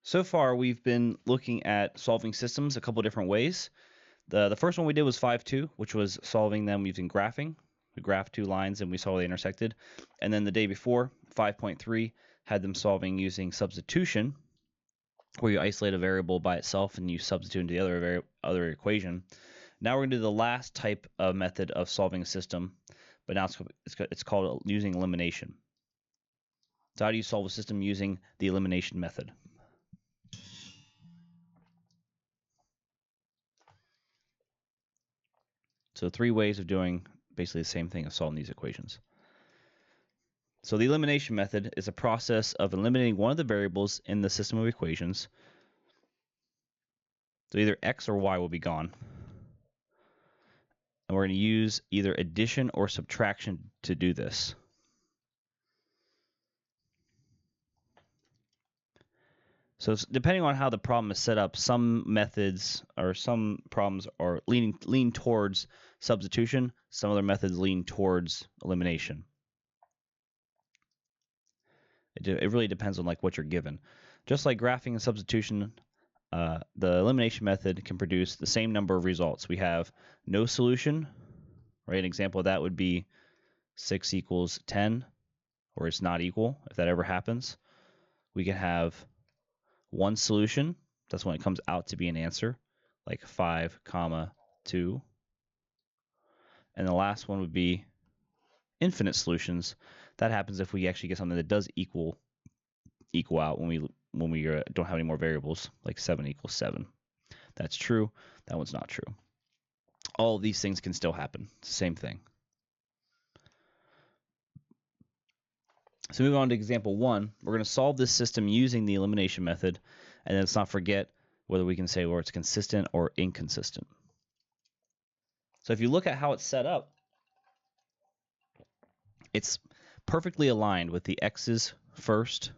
So far, we've been looking at solving systems a couple different ways. The first one we did was 5-2, which was solving them using graphing. We graphed two lines and we saw they intersected. And then the day before, 5.3, had them solving using substitution, where you isolate a variable by itself and you substitute into the other equation. Now we're going to do the last type of method of solving a system, but now it's called using elimination. So how do you solve a system using the elimination method? So 3 ways of doing basically the same thing as solving these equations. So the elimination method is a process of eliminating one of the variables in the system of equations. So either x or y will be gone. And we're going to use either addition or subtraction to do this. So depending on how the problem is set up, some methods or some problems are lean towards substitution. Some other methods lean towards elimination. It really depends on like what you're given. Just like graphing and substitution, the elimination method can produce the same number of results. We have no solution, right? An example of that would be 6 equals 10, or it's not equal, if that ever happens. We can have one solution. That's when it comes out to be an answer, like 5, 2. And the last one would be infinite solutions. That happens if we actually get something that does equal out when we don't have any more variables, like 7 equals 7. That's true. That one's not true. All of these things can still happen. It's the same thing. So moving on to example 1, we're going to solve this system using the elimination method, and then let's not forget whether we can say where it's consistent or inconsistent. So if you look at how it's set up, it's perfectly aligned with the x's first,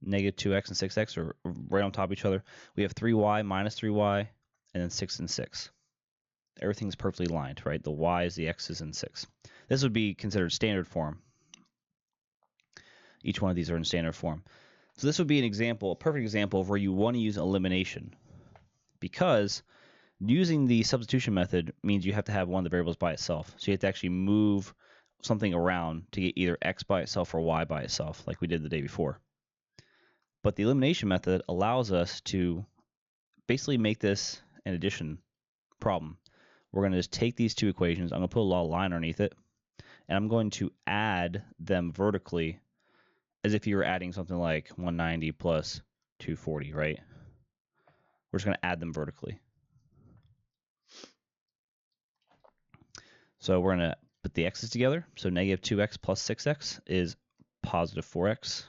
negative 2x and 6x are right on top of each other. We have 3y minus 3y, and then 6 and 6. Everything's perfectly aligned, right? The y's, the x's, and 6. This would be considered standard form. Each one of these are in standard form. So this would be an example, a perfect example of where you want to use elimination, because using the substitution method means you have to have one of the variables by itself. So you have to actually move something around to get either x by itself or y by itself, like we did the day before. But the elimination method allows us to basically make this an addition problem. We're going to just take these two equations. I'm going to put a little line underneath it, and I'm going to add them vertically as if you were adding something like 190 plus 240, right? We're just going to add them vertically. So we're going to put the x's together. So negative 2x plus 6x is positive 4x.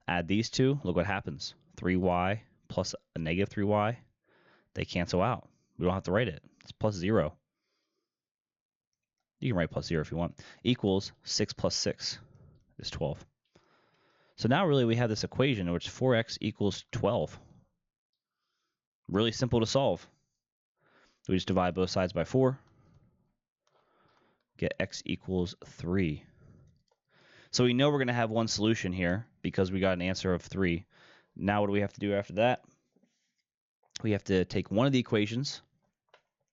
Add these two. Look what happens. 3y plus a negative 3y. They cancel out. We don't have to write it. It's plus 0. You can write plus 0 if you want. Equals 6 plus 6 is 12. So now really we have this equation in which 4x equals 12. Really simple to solve. We just divide both sides by 4. Get x equals 3. So we know we're going to have one solution here because we got an answer of 3. Now what do we have to do after that? We have to take one of the equations,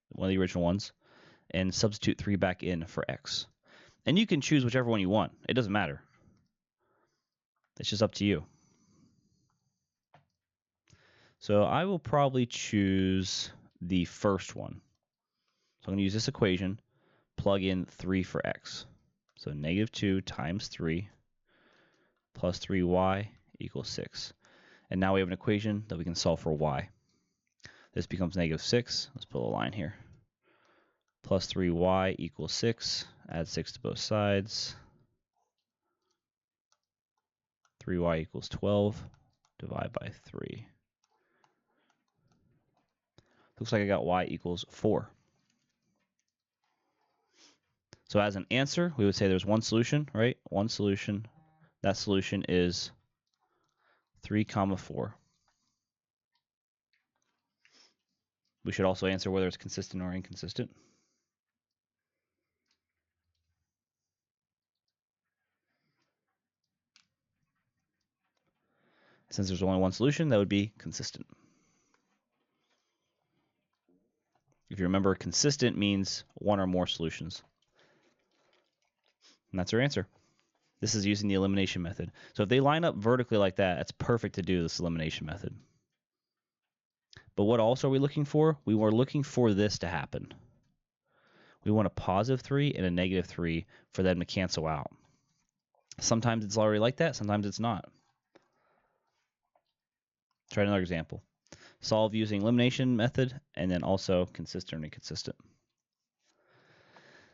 one of the original ones, and substitute 3 back in for x. And you can choose whichever one you want. It doesn't matter. It's just up to you. So I will probably choose the first one. So I'm going to use this equation, plug in 3 for x. So negative 2 times 3 plus 3y equals 6. And now we have an equation that we can solve for y. This becomes negative 6. Let's put a line here. Plus 3y equals 6. Add 6 to both sides. 3y equals 12. Divide by 3. Looks like I got y equals 4. So as an answer, we would say there's one solution, right? One solution. That solution is 3, 4. We should also answer whether it's consistent or inconsistent. Since there's only one solution, that would be consistent. If you remember, consistent means one or more solutions. And that's our answer. This is using the elimination method. So if they line up vertically like that, it's perfect to do this elimination method. But what else are we looking for? We were looking for this to happen. We want a positive 3 and a negative 3 for them to cancel out. Sometimes it's already like that, sometimes it's not. Try another example. Solve using elimination method and then also consistent and inconsistent.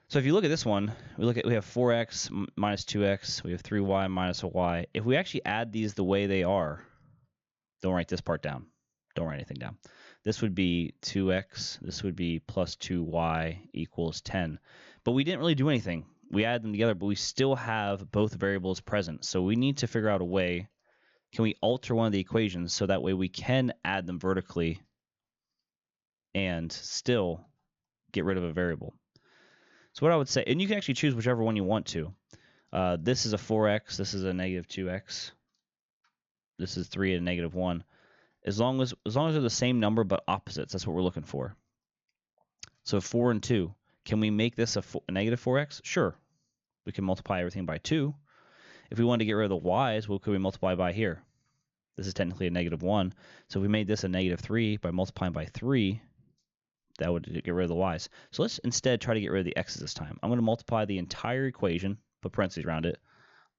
So if you look at this one, we have 4x minus 2x, we have 3y minus a y. If we actually add these the way they are, don't write this part down. Don't write anything down. This would be 2x, this would be plus 2y equals 10. But we didn't really do anything. We added them together, but we still have both variables present. So we need to figure out a way. Can we alter one of the equations so that way we can add them vertically and still get rid of a variable? So what I would say, and you can actually choose whichever one you want to. This is a 4x, this is a negative 2x. This is 3 and a negative 1. As long as they're the same number but opposites, that's what we're looking for. So 4 and 2. Can we make this a negative 4x? Sure. We can multiply everything by 2. If we wanted to get rid of the y's, what could we multiply by here? This is technically a negative 1. So if we made this a negative 3 by multiplying by 3, that would get rid of the y's. So let's instead try to get rid of the x's this time. I'm going to multiply the entire equation, put parentheses around it,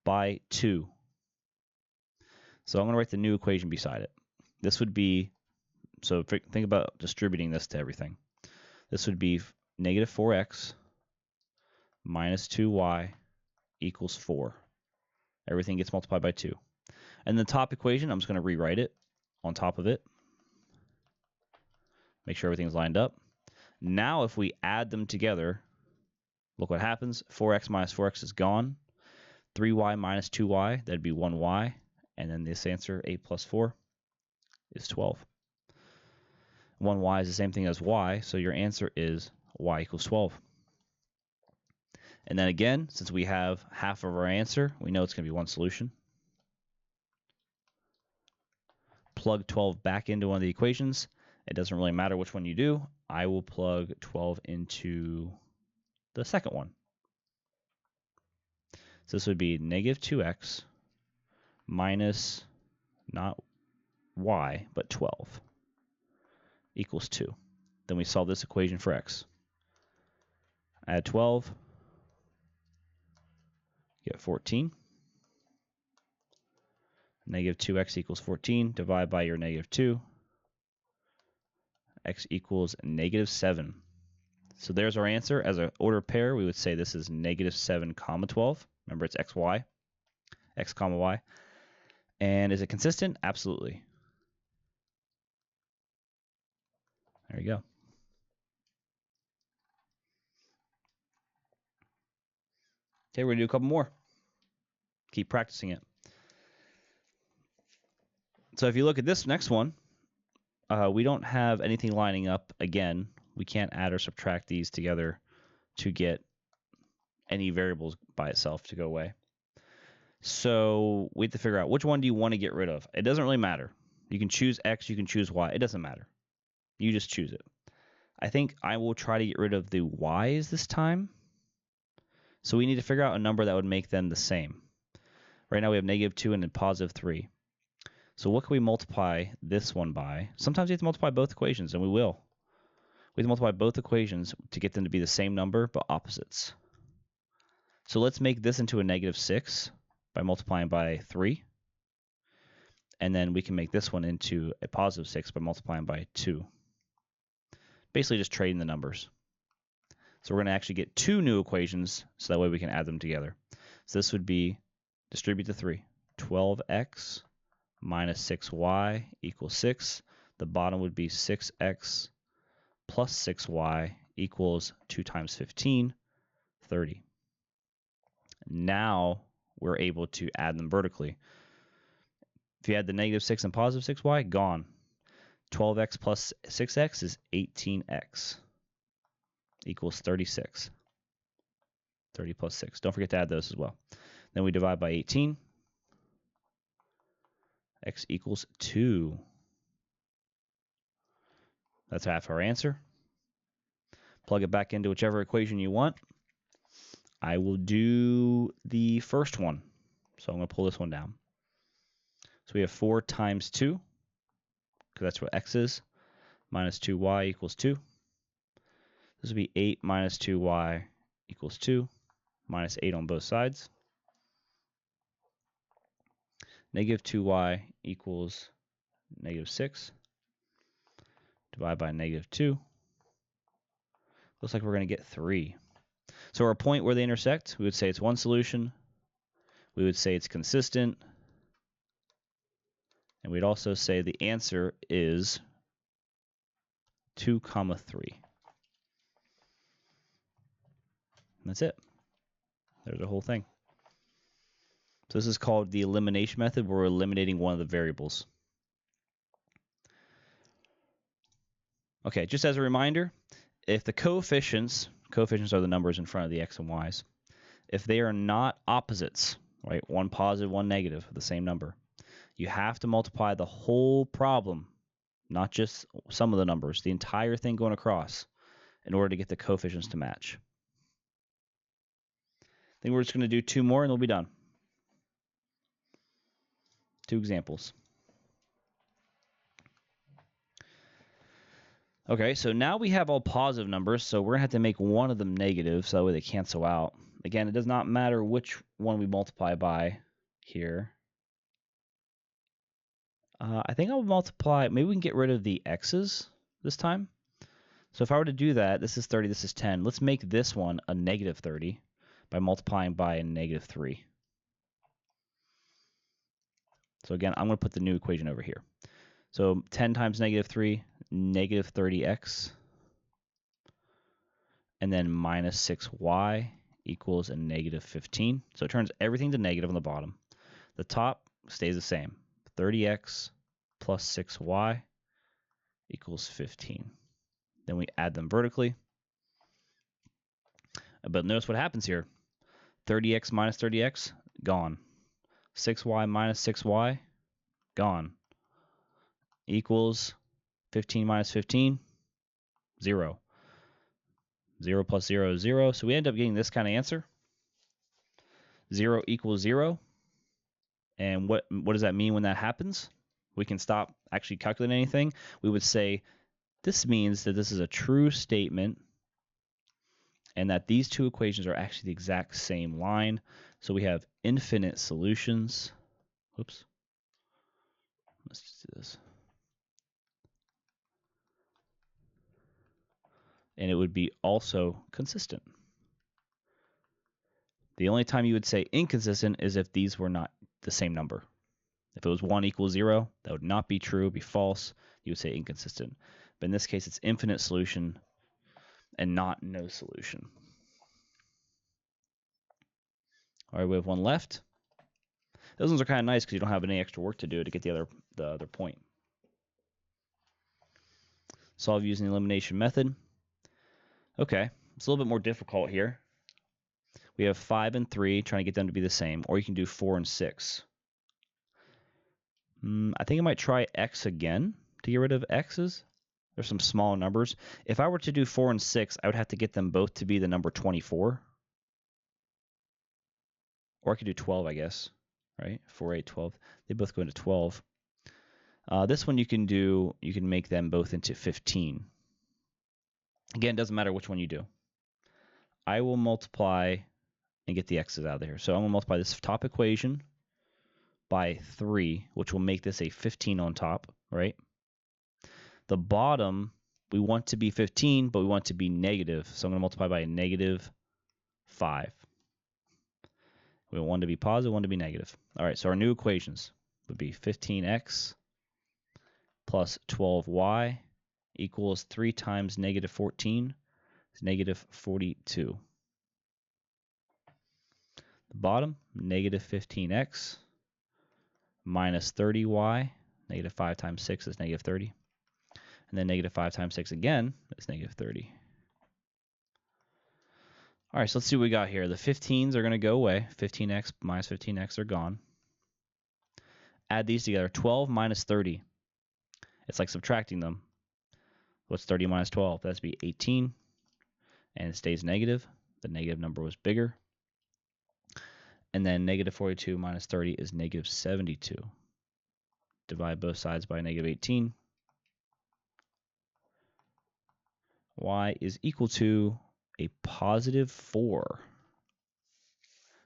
by 2. So I'm going to write the new equation beside it. This would be, so think about distributing this to everything. This would be negative 4x minus 2y equals 4. Everything gets multiplied by 2. And the top equation, I'm just going to rewrite it on top of it. Make sure everything's lined up. Now if we add them together, look what happens. 4x minus 4x is gone. 3y minus 2y, that'd be 1y. And then this answer, 8 plus 4, is 12. 1y is the same thing as y, so your answer is y equals 12. And then again, since we have half of our answer, we know it's going to be one solution. Plug 12 back into one of the equations. It doesn't really matter which one you do. I will plug 12 into the second one. So this would be negative 2x minus not y, but 12 equals 2. Then we solve this equation for x. Add 12, get 14. Negative 2x equals 14. Divide by your negative 2. X equals negative 7. So there's our answer. As an order pair, we would say this is negative 7 comma 12. Remember, it's x, y, x comma y. And is it consistent? Absolutely. There you go. Okay, we're going to do a couple more. Keep practicing it. So if you look at this next one, we don't have anything lining up again. We can't add or subtract these together to get any variables by itself to go away. So we have to figure out which one do you want to get rid of. It doesn't really matter. You can choose X, you can choose Y. It doesn't matter. You just choose it. I think I will try to get rid of the Y's this time. So we need to figure out a number that would make them the same. Right now we have negative 2 and then positive 3. So what can we multiply this one by? Sometimes you have to multiply both equations, and we will. We have to multiply both equations to get them to be the same number, but opposites. So let's make this into a negative 6 by multiplying by 3. And then we can make this one into a positive 6 by multiplying by 2. Basically just trading the numbers. So we're going to actually get 2 new equations, so that way we can add them together. So this would be, distribute the 3. 12x minus 6y equals 6. The bottom would be 6x plus 6y equals 2 times 15, 30. Now we're able to add them vertically. If you add the negative 6 and positive 6y, gone. 12x plus 6x is 18x equals 36. 30 plus 6. Don't forget to add those as well. Then we divide by 18. x equals 2. That's half our answer. Plug it back into whichever equation you want. I will do the first one. So I'm going to pull this one down. So we have 4 times 2, because that's what x is, minus 2y equals 2. This would be 8 minus 2y equals 2, minus 8 on both sides. Negative 2y equals negative 6. Divide by negative 2. Looks like we're going to get 3. So our point where they intersect, we would say it's one solution. We would say it's consistent. And we'd also say the answer is 2, 3. And that's it. There's the whole thing. So this is called the elimination method, where we're eliminating one of the variables. Okay, just as a reminder, if the coefficients are the numbers in front of the x and y's, if they are not opposites, right, one positive, one negative, the same number, you have to multiply the whole problem, not just some of the numbers, the entire thing going across, in order to get the coefficients to match. I think we're just going to do 2 more and we'll be done. 2 examples. Okay, so now we have all positive numbers, so we're going to have to make one of them negative, so that way they cancel out. Again, it does not matter which one we multiply by here. I think I'll multiply, maybe we can get rid of the x's this time. So if I were to do that, this is 30, this is 10. Let's make this one a negative 30 by multiplying by a negative 3. So again, I'm going to put the new equation over here. So 10 times negative 3, negative 30x, and then minus 6y equals a negative 15. So it turns everything to negative on the bottom. The top stays the same. 30x plus 6y equals 15. Then we add them vertically. But notice what happens here. 30x minus 30x, gone. 6y minus 6y, gone. Equals 15 minus 15, 0. 0 plus 0 is 0. So we end up getting this kind of answer. 0 equals 0. And what does that mean when that happens? We can stop actually calculating anything. We would say this means that this is a true statement and that these two equations are actually the exact same line. So we have infinite solutions. Oops. Let's just do this. And it would be also consistent. The only time you would say inconsistent is if these were not the same number. If it was 1 equals 0, that would not be true, it would be false. You would say inconsistent. But in this case, it's infinite solution and not no solution. All right, we have one left. Those ones are kind of nice because you don't have any extra work to do to get the other point. Solve using the elimination method. Okay, it's a little bit more difficult here. We have 5 and 3, trying to get them to be the same, or you can do 4 and 6. I think I might try x again to get rid of x's. There's some small numbers. If I were to do 4 and 6, I would have to get them both to be the number 24. Or I could do 12, I guess, right? 4, 8, 12. They both go into 12. This one you can make them both into 15. Again, it doesn't matter which one you do. I will multiply and get the x's out of there. So I'm going to multiply this top equation by 3, which will make this a 15 on top, right? The bottom, we want to be 15, but we want to be negative. So I'm going to multiply by a negative 5. We want one to be positive, one to be negative. All right, so our new equations would be 15x plus 12y equals 3 times negative 14 is negative 42. The bottom, negative 15x minus 30y, negative 5 times 6 is negative 30. And then negative 5 times 6 again is negative 30. All right, so let's see what we got here. The 15s are going to go away. 15x minus 15x are gone. Add these together. 12 minus 30. It's like subtracting them. What's 30 minus 12? That's be 18. And it stays negative. The negative number was bigger. And then negative 42 minus 30 is negative 72. Divide both sides by negative 18. Y is equal to a positive 4.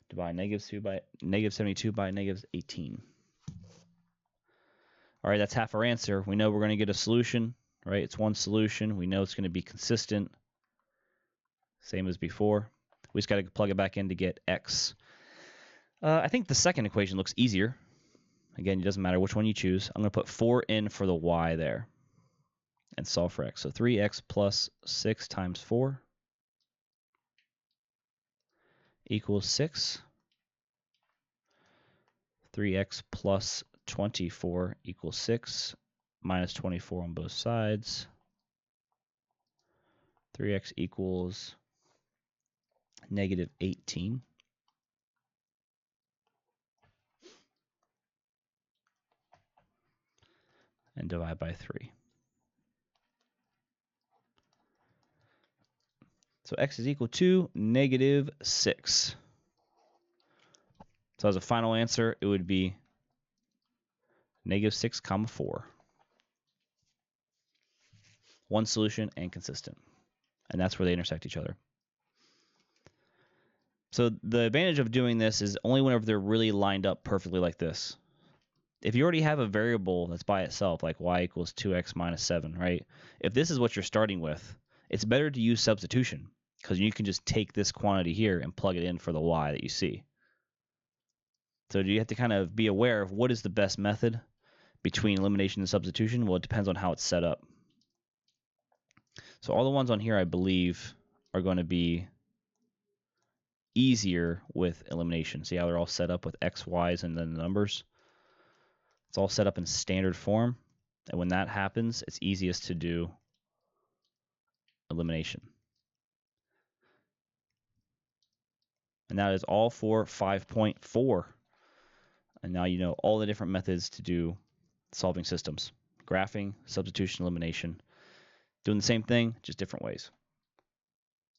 Divide negative 72 by negative 18. All right, that's half our answer. We know we're going to get a solution, right? It's one solution. We know it's going to be consistent. Same as before. We just got to plug it back in to get x. I think the second equation looks easier. Again, it doesn't matter which one you choose. I'm going to put 4 in for the y there and solve for x. So 3x plus 6 times 4 equals 6. 3x plus 24 equals 6, minus 24 on both sides. 3x equals negative 18. And divide by 3. So x is equal to negative 6. So as a final answer, it would be negative 6 comma 4. One solution and consistent. And that's where they intersect each other. So the advantage of doing this is only whenever they're really lined up perfectly like this. If you already have a variable that's by itself, like y equals 2x minus 7, right? If this is what you're starting with, it's better to use substitution because you can just take this quantity here and plug it in for the y that you see. So you have to kind of be aware of what is the best method between elimination and substitution. Well, it depends on how it's set up. So all the ones on here, I believe, are going to be easier with elimination. See how they're all set up with x, y's, and then the numbers? It's all set up in standard form. And when that happens, it's easiest to do elimination. And that is all for 5.4. And now you know all the different methods to do solving systems. Graphing, substitution, elimination. Doing the same thing, just different ways.